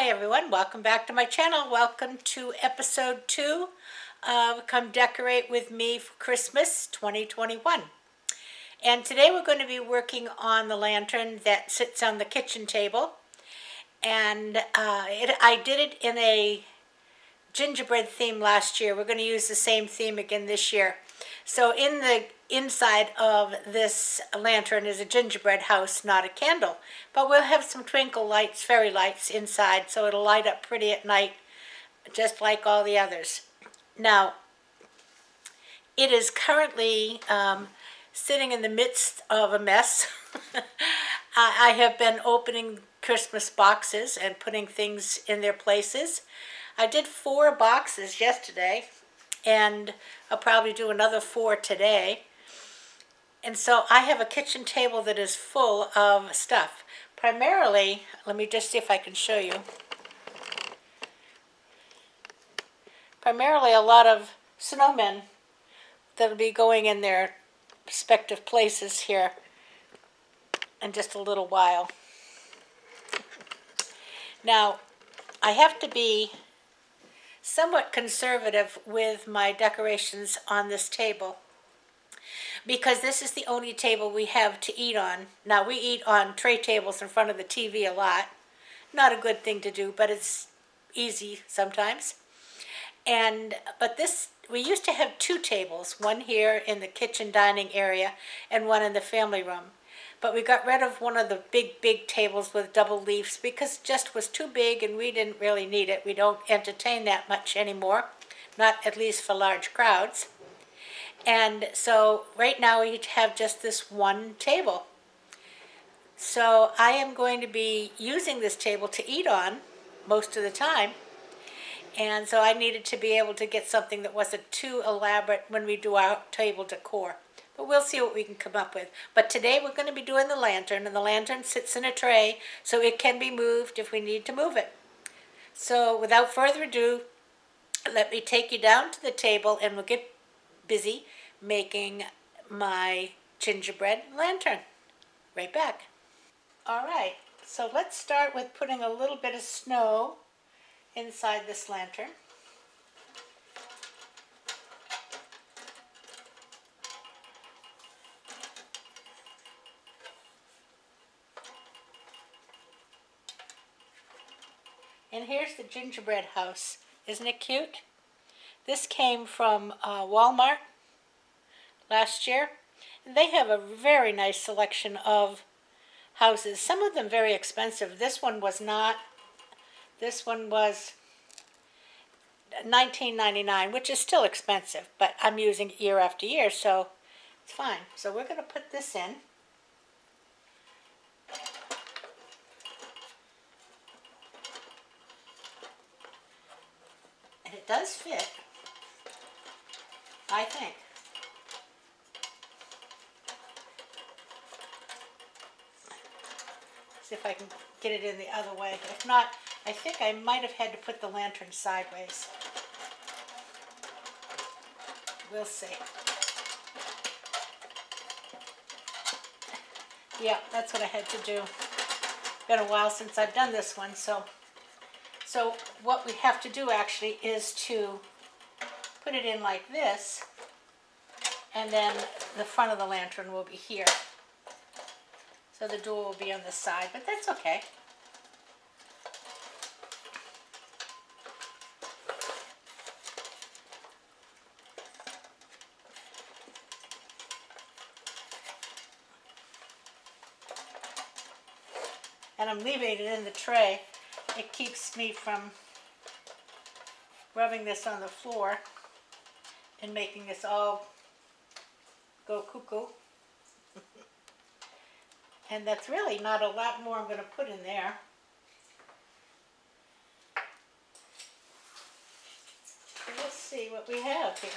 Hi everyone, welcome back to my channel. Welcome to episode 2 of Come Decorate With Me for Christmas 2021. And today we're going to be working on the lantern that sits on the kitchen table. And I did it in a gingerbread theme last year. We're going to use the same theme again this year. So in the inside of this lantern is a gingerbread house, not a candle. But we'll have some twinkle lights, fairy lights inside, so it'll light up pretty at night, just like all the others. Now, it is currently sitting in the midst of a mess. I have been opening Christmas boxes and putting things in their places. I did 4 boxes yesterday, and I'll probably do another 4 today. And so I have a kitchen table that is full of stuff. Primarily, let me just see if I can show you. Primarily a lot of snowmen that'll be going in their respective places here in just a little while. Now, I have to be somewhat conservative with my decorations on this table, because this is the only table we have to eat on. Now, we eat on tray tables in front of the TV a lot. Not a good thing to do, but it's easy sometimes. But we used to have 2 tables, one here in the kitchen dining area and one in the family room. But we got rid of one of the big tables with double leaves because it just was too big and we didn't really need it. We don't entertain that much anymore, not at least for large crowds. And so right now we have just this one table. So I am going to be using this table to eat on most of the time. And so I needed to be able to get something that wasn't too elaborate when we do our table decor. But we'll see what we can come up with. But today we're going to be doing the lantern, and the lantern sits in a tray, so it can be moved if we need to move it. So without further ado, let me take you down to the table and we'll get busy making my gingerbread lantern. Right back. All right, so let's start with putting a little bit of snow inside this lantern. And here's the gingerbread house. Isn't it cute? This came from Walmart last year. And they have a very nice selection of houses. Some of them very expensive. This one was not. This one was $19.99, which is still expensive, but I'm using it year after year, so it's fine. So we're going to put this in. And it does fit, I think. See if I can get it in the other way. If not, I think I might have had to put the lantern sideways. We'll see. Yeah, that's what I had to do. Been a while since I've done this one, so what we have to do actually is to put it in like this, and then the front of the lantern will be here. So the door will be on the side, but that's okay. And I'm leaving it in the tray. It keeps me from rubbing this on the floor and making this all go cuckoo. And that's really not a lot more I'm going to put in there. So let's see what we have here.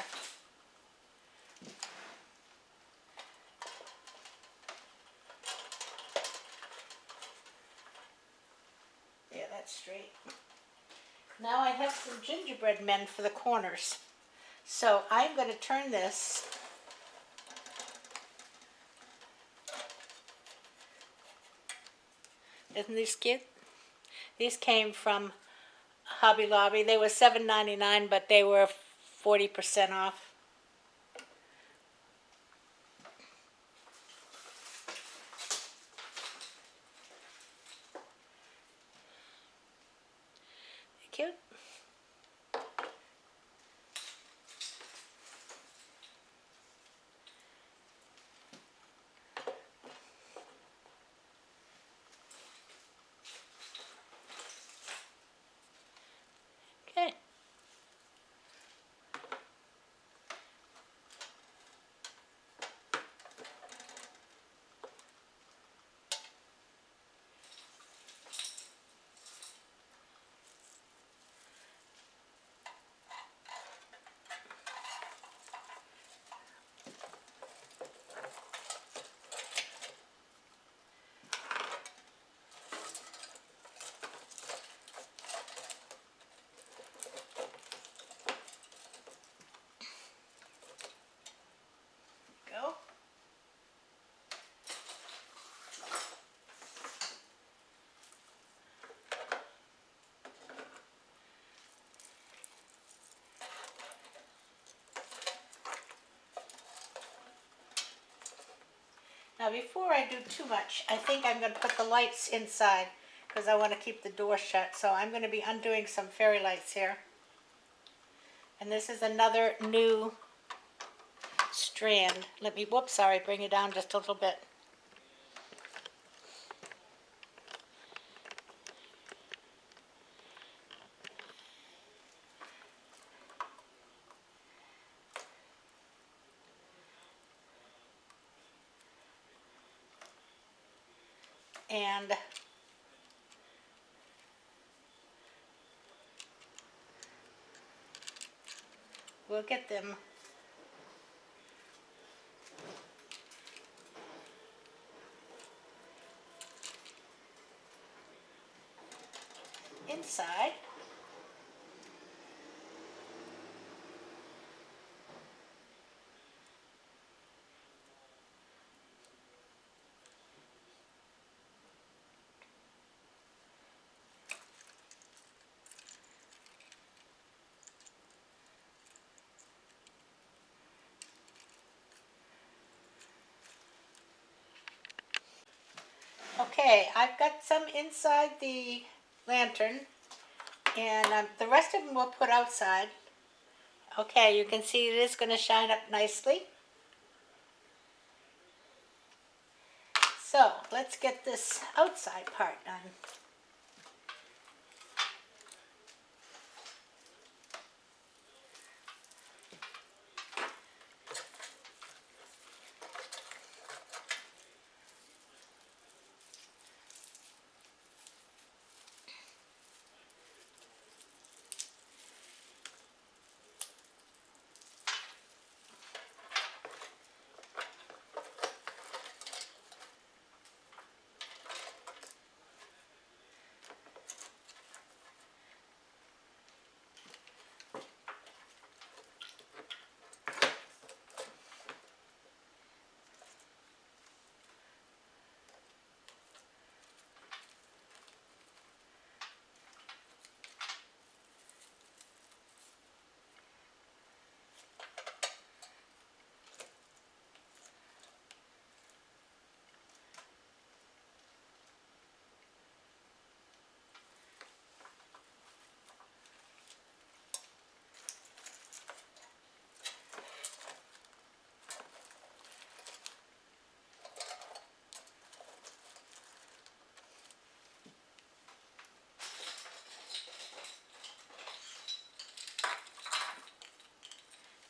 Yeah, that's straight. Now I have some gingerbread men for the corners. So I'm going to turn this Isn't this cute? These came from Hobby Lobby. They were $7.99, but they were 40% off. Cute. Okay. Go. Now before I do too much, I think I'm going to put the lights inside because I want to keep the door shut. So I'm going to be undoing some fairy lights here. And this is another new strand. Let me, whoops, sorry, bring it down just a little bit. And we'll get them inside. Okay, I've got some inside the lantern, and the rest of them we'll put outside. Okay, you can see it is going to shine up nicely. So let's get this outside part done.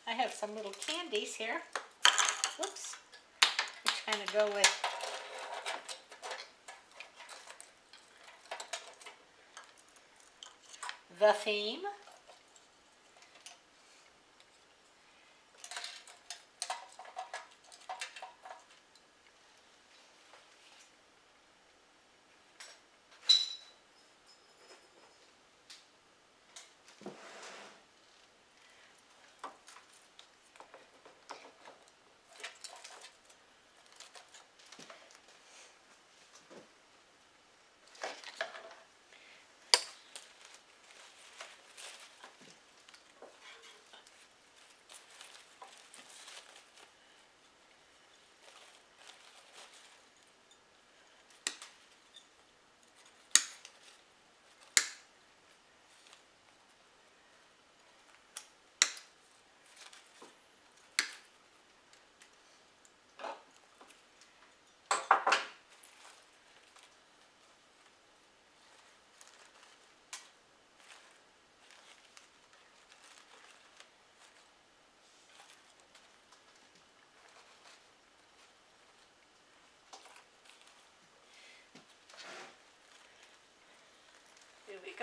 I have some little candies here. Whoops. Which kind of go with the theme.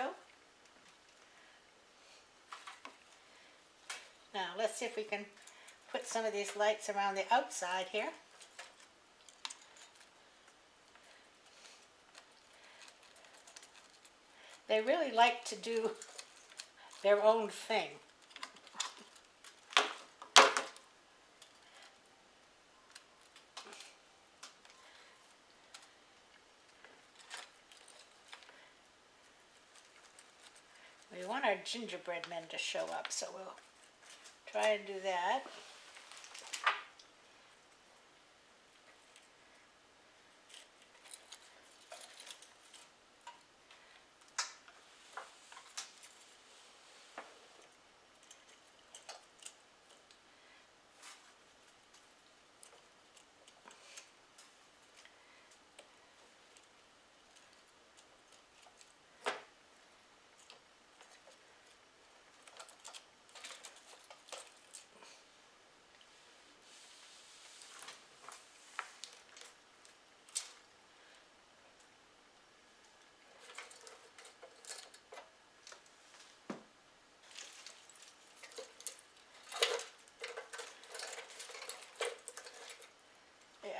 go. Now let's see if we can put some of these lights around the outside here. They really like to do their own thing. We want our gingerbread men to show up, so we'll try and do that. Yeah.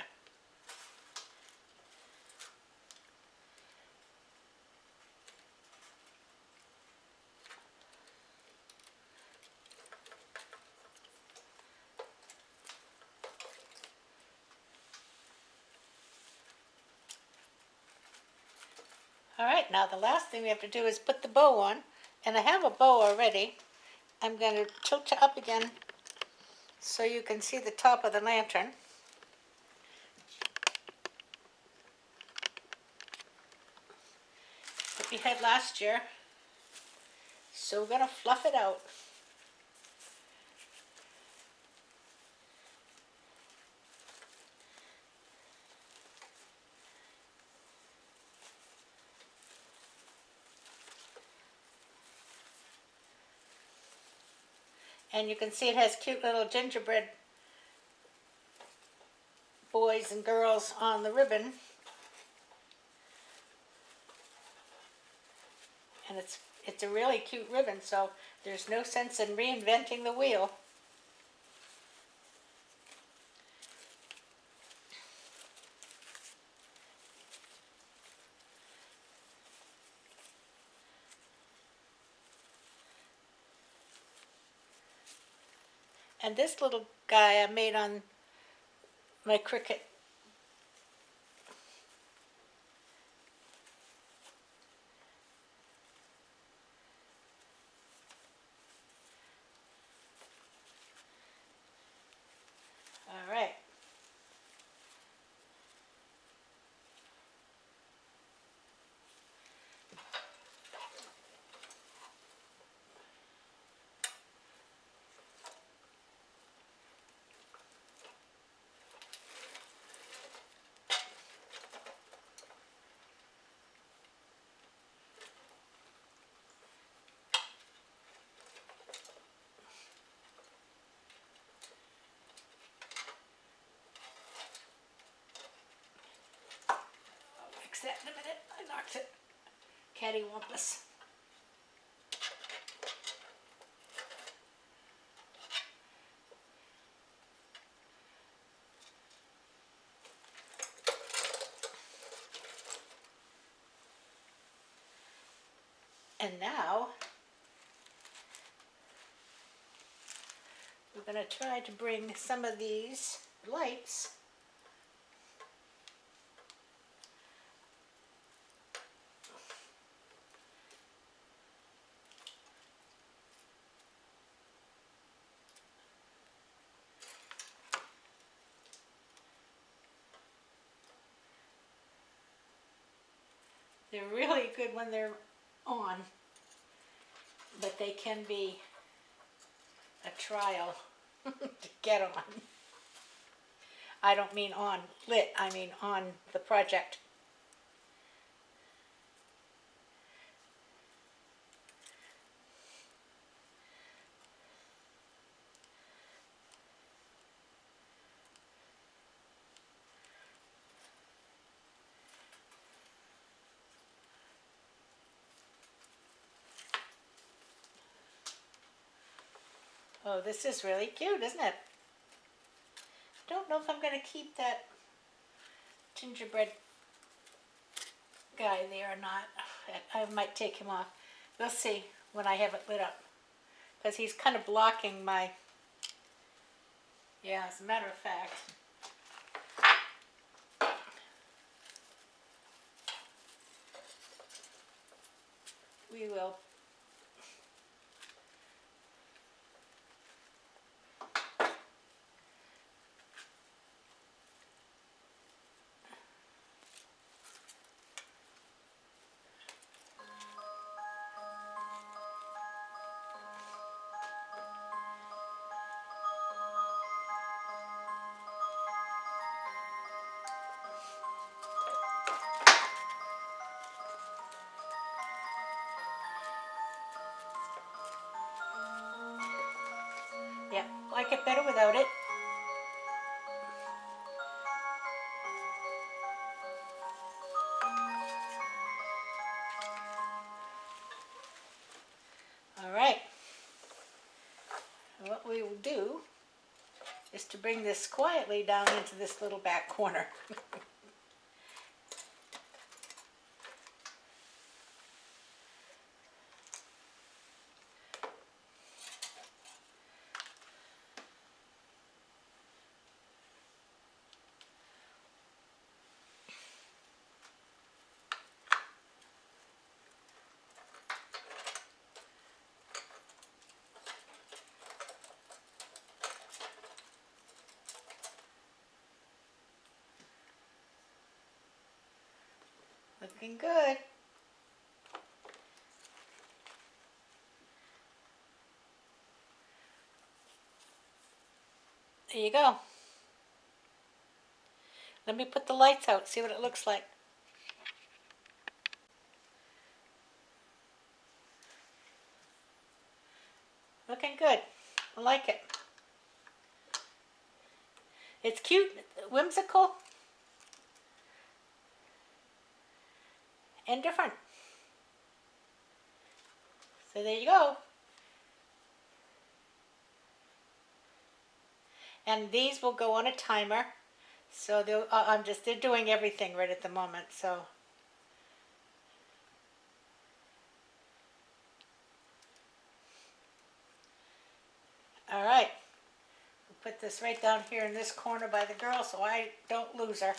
All right, now the last thing we have to do is put the bow on, and I have a bow already. I'm going to tilt it up again so you can see the top of the lantern. That we had last year. So we're going to fluff it out. And you can see it has cute little gingerbread boys and girls on the ribbon. And it's a really cute ribbon, so there's no sense in reinventing the wheel. And this little guy I made on my Cricut. All right. Fix that in a minute. I knocked it cattywampus. And now we're going to try to bring some of these lights they're really good when they're on, but they can be a trial to get on. I don't mean on lit, I mean on the project. Oh, this is really cute, isn't it? Don't know if I'm going to keep that gingerbread guy there or not. I might take him off. We'll see when I have it lit up. Because he's kind of blocking my... Yeah, as a matter of fact. We will. Yeah, like it better without it. All right. What we will do is to bring this quietly down into this little back corner. Looking good. There you go. Let me put the lights out, see what it looks like. Looking good. I like it. It's cute, whimsical, and different. So there you go. And these will go on a timer. So they're doing everything right at the moment. So all right. We'll put this right down here in this corner by the girl so I don't lose her.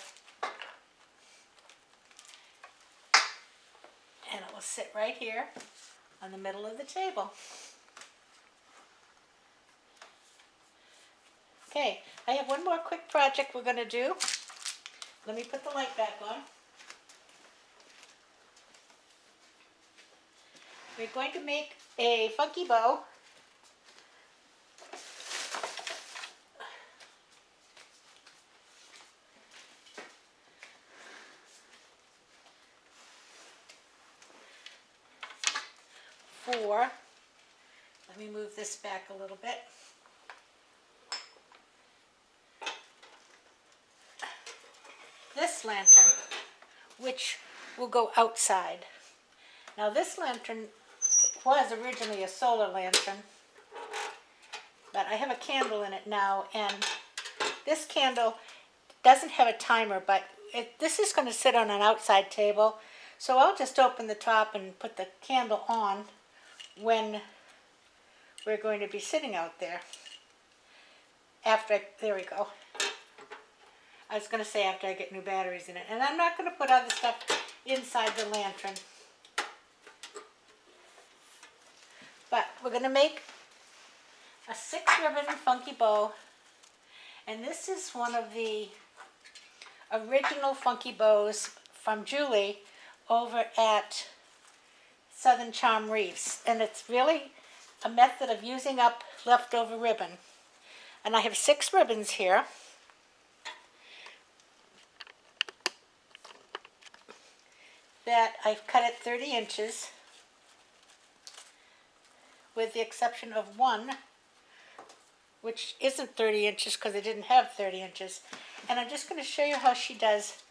And it will sit right here on the middle of the table. Okay, I have one more quick project we're going to do. Let me put the light back on. We're going to make a funky bow. Let me move this back a little bit. This lantern, which will go outside. Now this lantern was originally a solar lantern, but I have a candle in it now, and this candle doesn't have a timer, but this is going to sit on an outside table, so I'll just open the top and put the candle on when we're going to be sitting out there. There we go. I was going to say after I get new batteries in it. And I'm not going to put other stuff inside the lantern. But we're going to make a 6-ribbon funky bow. And this is one of the original funky bows from Julie over at Southern Charm Reefs. And it's really a method of using up leftover ribbon. And I have 6 ribbons here. That I've cut at 30 inches, with the exception of one, which isn't 30 inches because I didn't have 30 inches. And I'm just going to show you how she does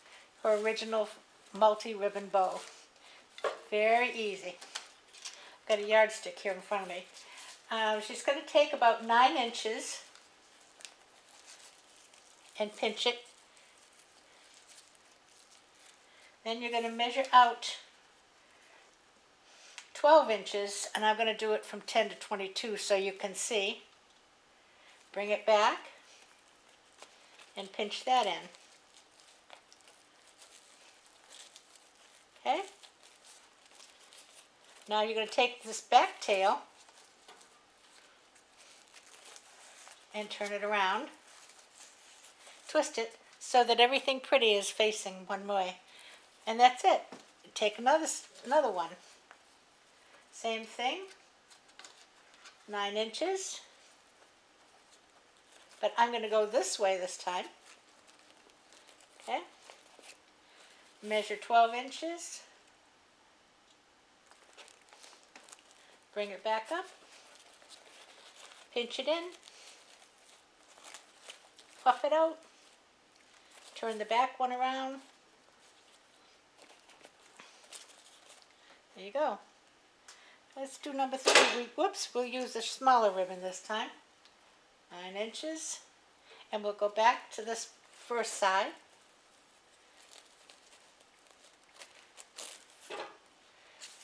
her original multi-ribbon bow. Very easy. Got a yardstick here in front of me. She's going to take about 9 inches and pinch it. Then you're going to measure out 12 inches, and I'm going to do it from 10 to 22 so you can see. Bring it back and pinch that in. Okay? Now you're going to take this back tail and turn it around. Twist it so that everything pretty is facing one way. And that's it. Take another one. Same thing. 9 inches. But I'm going to go this way this time. Okay? Measure 12 inches. Bring it back up. Pinch it in. Puff it out. Turn the back one around. There you go. Let's do number 3. We'll use a smaller ribbon this time. 9 inches. And we'll go back to this first side.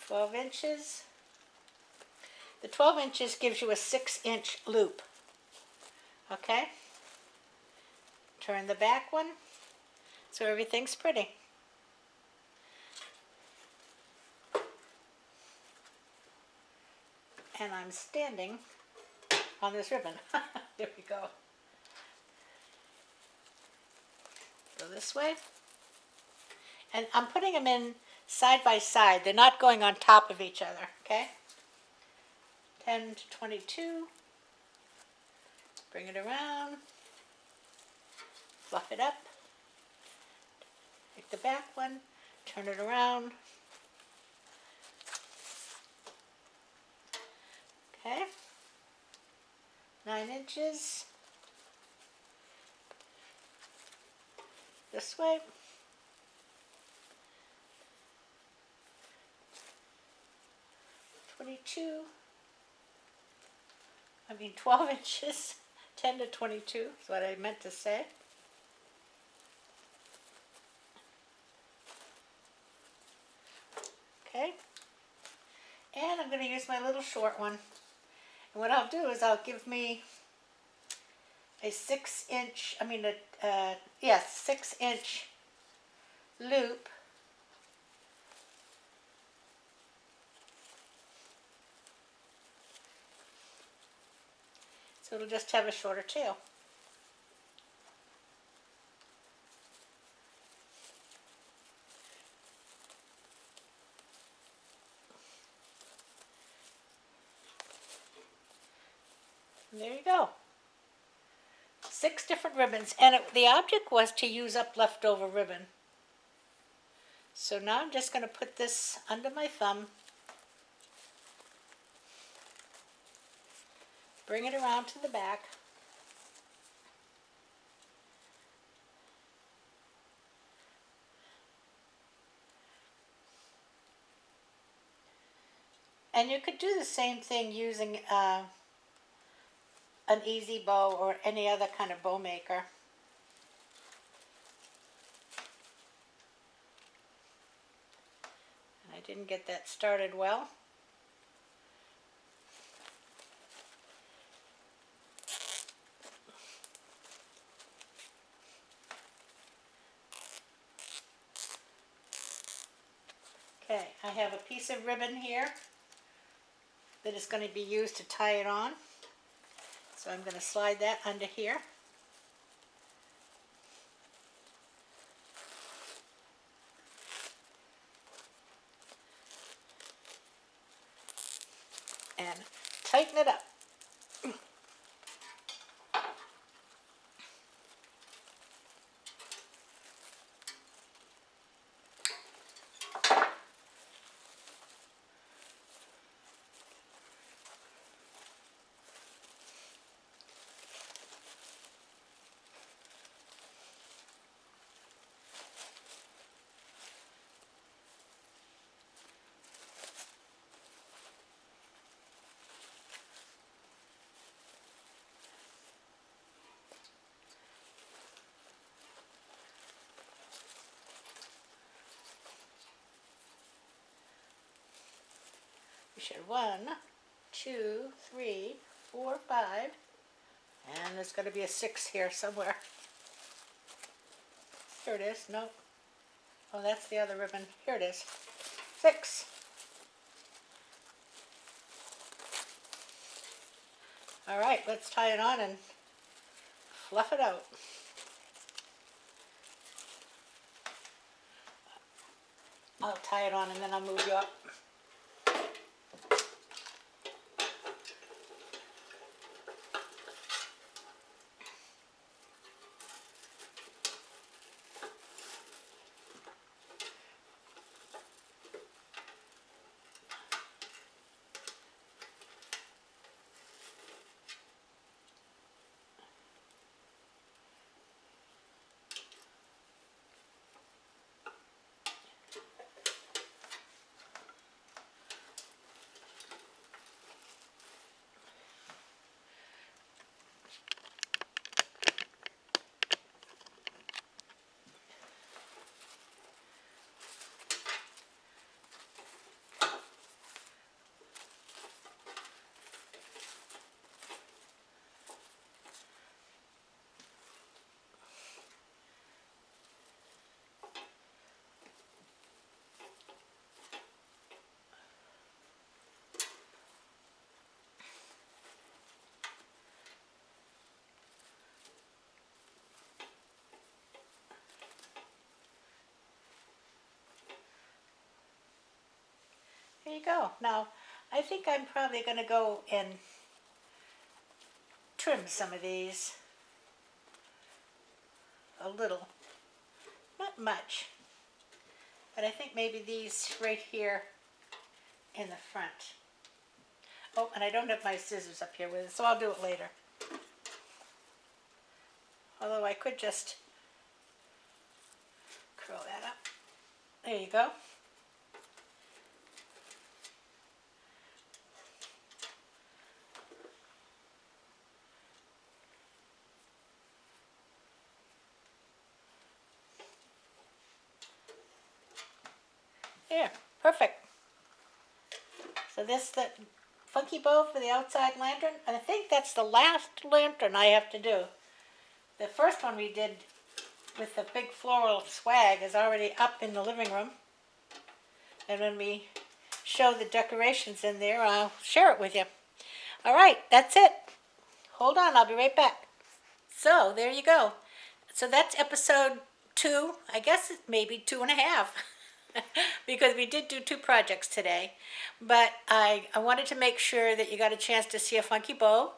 12 inches. The 12 inches gives you a 6-inch loop. Okay? Turn the back one so everything's pretty. And I'm standing on this ribbon. There we go. Go this way. And I'm putting them in side by side. They're not going on top of each other, okay? 10 to 22. Bring it around. Fluff it up. Take the back one. Turn it around. Okay. 9 inches. This way. 22. 12 inches. 10 to 22 is what I meant to say. Okay. And I'm going to use my little short one. And what I'll do is I'll give me a 6-inch, 6-inch loop. So it'll just have a shorter tail. And there you go. 6 different ribbons. And the object was to use up leftover ribbon. So now I'm just going to put this under my thumb. Bring it around to the back. And you could do the same thing using an easy bow or any other kind of bow maker. And I didn't get that started well. Okay, I have a piece of ribbon here that is going to be used to tie it on. So I'm going to slide that under here. And tighten it up. We should 1, 2, 3, 4, 5, and there's going to be a 6 here somewhere. Here it is. No. Oh, that's the other ribbon. Here it is. 6. All right, let's tie it on and fluff it out. I'll tie it on and then I'll move you up. There you go. Now, I think I'm probably going to go and trim some of these a little. Not much, but I think maybe these right here in the front. Oh, and I don't have my scissors up here with it, so I'll do it later. Although I could just curl that up. There you go. There, perfect. So this is the funky bow for the outside lantern, and I think that's the last lantern I have to do. The first one we did with the big floral swag is already up in the living room. And when we show the decorations in there, I'll share it with you. All right, that's it. Hold on, I'll be right back. So there you go. So that's episode 2. I guess it's maybe 2.5. Because we did do 2 projects today. But I wanted to make sure that you got a chance to see a funky bow,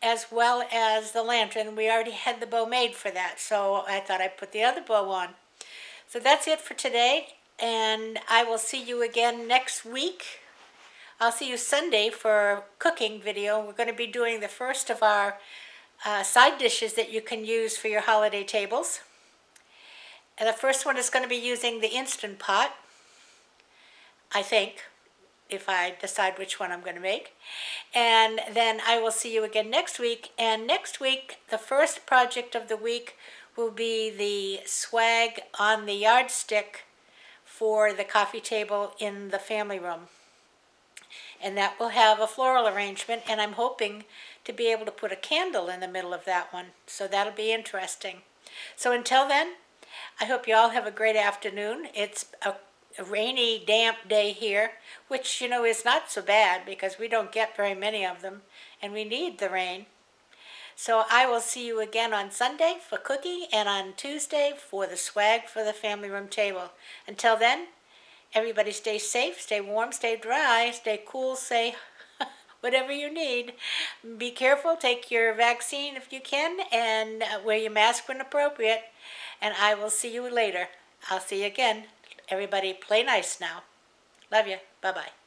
as well as the lantern. We already had the bow made for that, so I thought I'd put the other bow on. So that's it for today, and I will see you again next week. I'll see you Sunday for a cooking video. We're going to be doing the first of our side dishes that you can use for your holiday tables. And the first one is going to be using the Instant Pot, I think, if I decide which one I'm going to make. And then I will see you again next week. And next week, the first project of the week will be the swag on the yardstick for the coffee table in the family room. And that will have a floral arrangement, and I'm hoping to be able to put a candle in the middle of that one. So that'll be interesting. So until then, I hope you all have a great afternoon. It's a rainy, damp day here, which, you know, is not so bad because we don't get very many of them, and we need the rain. So I will see you again on Sunday for cooking and on Tuesday for the swag for the family room table. Until then, everybody stay safe, stay warm, stay dry, stay cool, stay whatever you need. Be careful, take your vaccine if you can, and wear your mask when appropriate. And I will see you later. I'll see you again. Everybody play nice now. Love you. Bye-bye.